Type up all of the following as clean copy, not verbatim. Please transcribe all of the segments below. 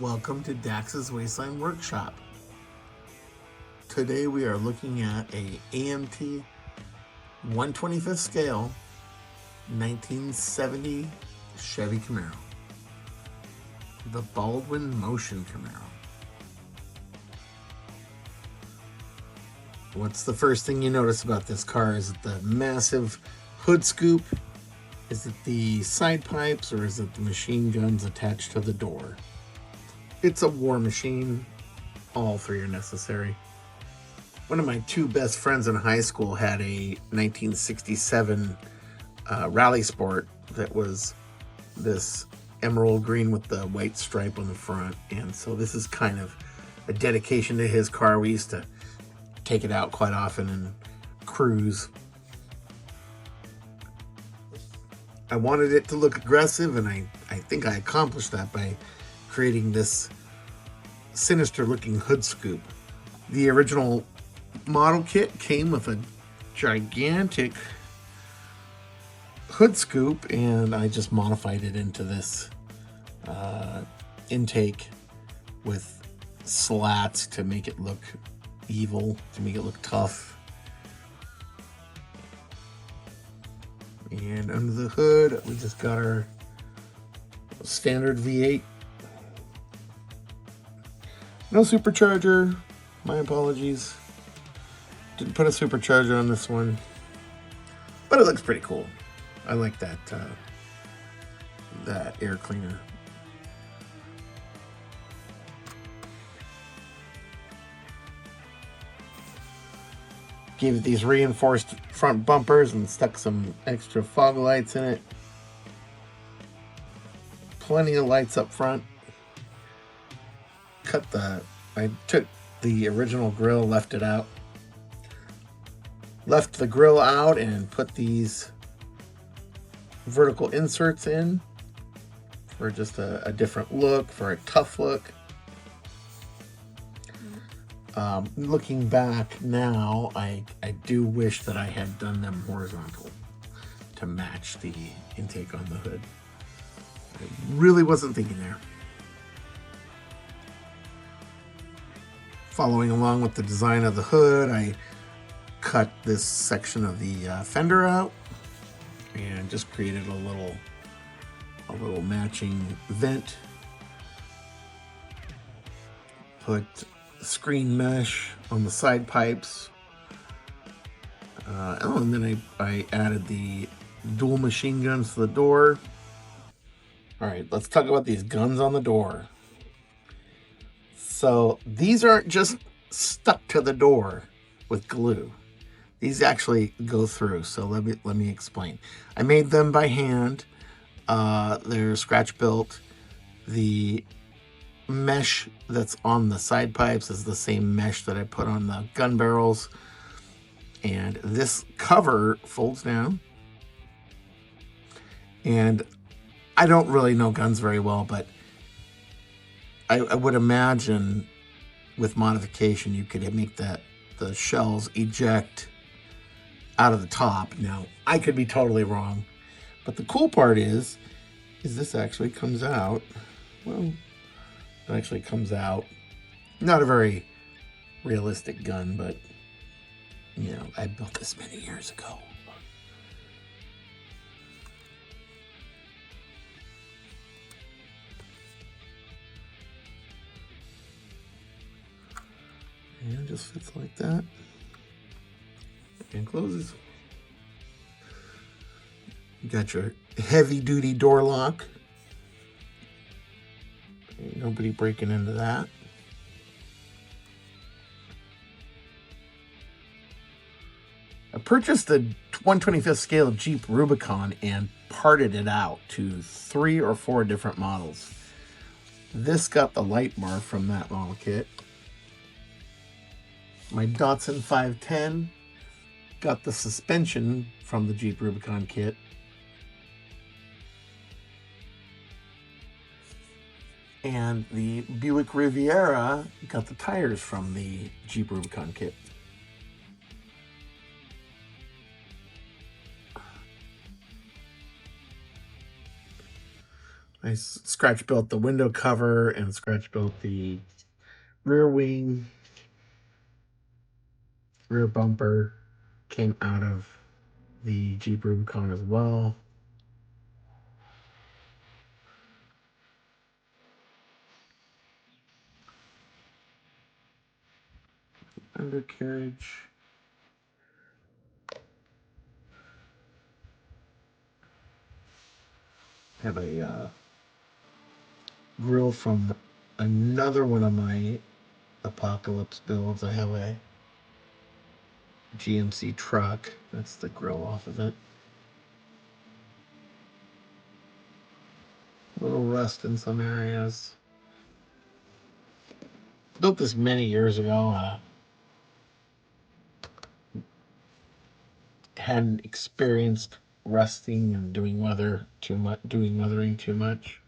Welcome to Dax's Wasteland Workshop. Today we are looking at a AMT 125th scale 1970 Chevy Camaro. The Baldwin Motion Camaro. What's the first thing you notice about this car? Is it the massive hood scoop? Is it the side pipes, or is it the machine guns attached to the door? It's a war machine. All three are necessary. One of my two best friends in high school had a 1967 Rally Sport that was this emerald green with the white stripe on the front. And so this is kind of a dedication to his car. We used to take it out quite often and cruise. I wanted it to look aggressive, and I think I accomplished that by creating this sinister looking hood scoop. The original model kit came with a gigantic hood scoop, and I just modified it into this intake with slats to make it look evil, to make it look tough. And under the hood, we just got our standard V8. No supercharger. My apologies. Didn't put a supercharger on this one, but it looks pretty cool. I like that that air cleaner. Gave it these reinforced front bumpers and stuck some extra fog lights in it. Plenty of lights up front. I took the original grill, left it out. Left the grill out and put these vertical inserts in for just a different look, for a tough look. Looking back now, I do wish that I had done them horizontal to match the intake on the hood. I really wasn't thinking there. Following along with the design of the hood, I cut this section of the fender out and just created a little matching vent. Put screen mesh on the side pipes. And then I added the dual machine guns to the door. All right, let's talk about these guns on the door. So these aren't just stuck to the door with glue. These actually go through. So let me explain. I made them by hand. They're scratch built. The mesh that's on the side pipes is the same mesh that I put on the gun barrels. And this cover folds down. And I don't really know guns very well, but I would imagine with modification you could make the shells eject out of the top. Now, I could be totally wrong, but the cool part is this actually comes out. Well, it actually comes out. Not a very realistic gun, but you know, I built this many years ago. And it just fits like that and closes. You got your heavy duty door lock. Ain't nobody breaking into that. I purchased the 125th scale Jeep Rubicon and parted it out to 3 or 4 different models. This got the light bar from that model kit. My Datsun 510 got the suspension from the Jeep Rubicon kit. And the Buick Riviera got the tires from the Jeep Rubicon kit. I scratch built the window cover and scratch built the rear wing. Rear bumper came out of the Jeep Rubicon as well. Undercarriage. Have a grill from another one of my apocalypse builds. I have a GMC truck. That's the grill off of it. A little rust in some areas. Built this many years ago. Hadn't experienced rusting and doing weathering too much.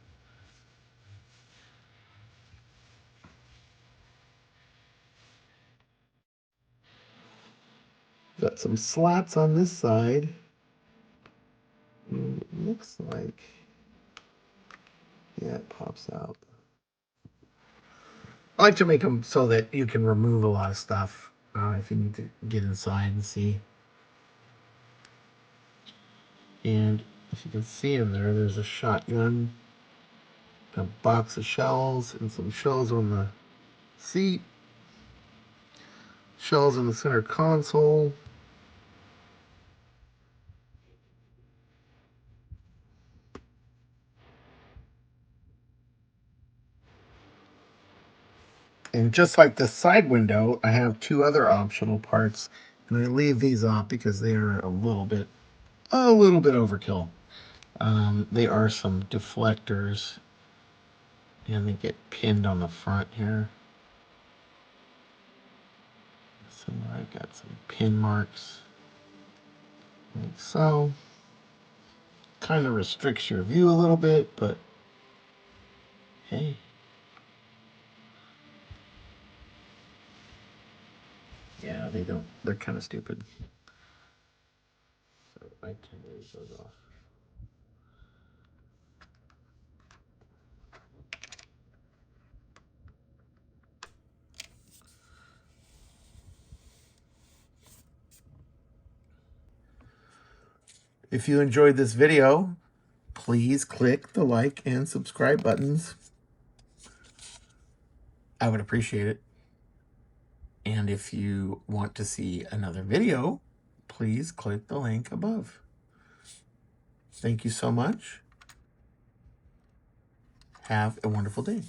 Got some slats on this side. Looks like, yeah, it pops out. I like to make them so that you can remove a lot of stuff if you need to get inside and see. And if you can see in there, there's a shotgun, a box of shells, and some shells on the seat, shells in the center console. And just like the side window, I have two other optional parts, and I leave these off because they are a little bit overkill. They are some deflectors, and they get pinned on the front here. So I've got some pin marks, like so. Kind of restricts your view a little bit, but hey. Yeah, they don't. They're kind of stupid. So I can leave those off. If you enjoyed this video, please click the like and subscribe buttons. I would appreciate it. And if you want to see another video, please click the link above. Thank you so much. Have a wonderful day.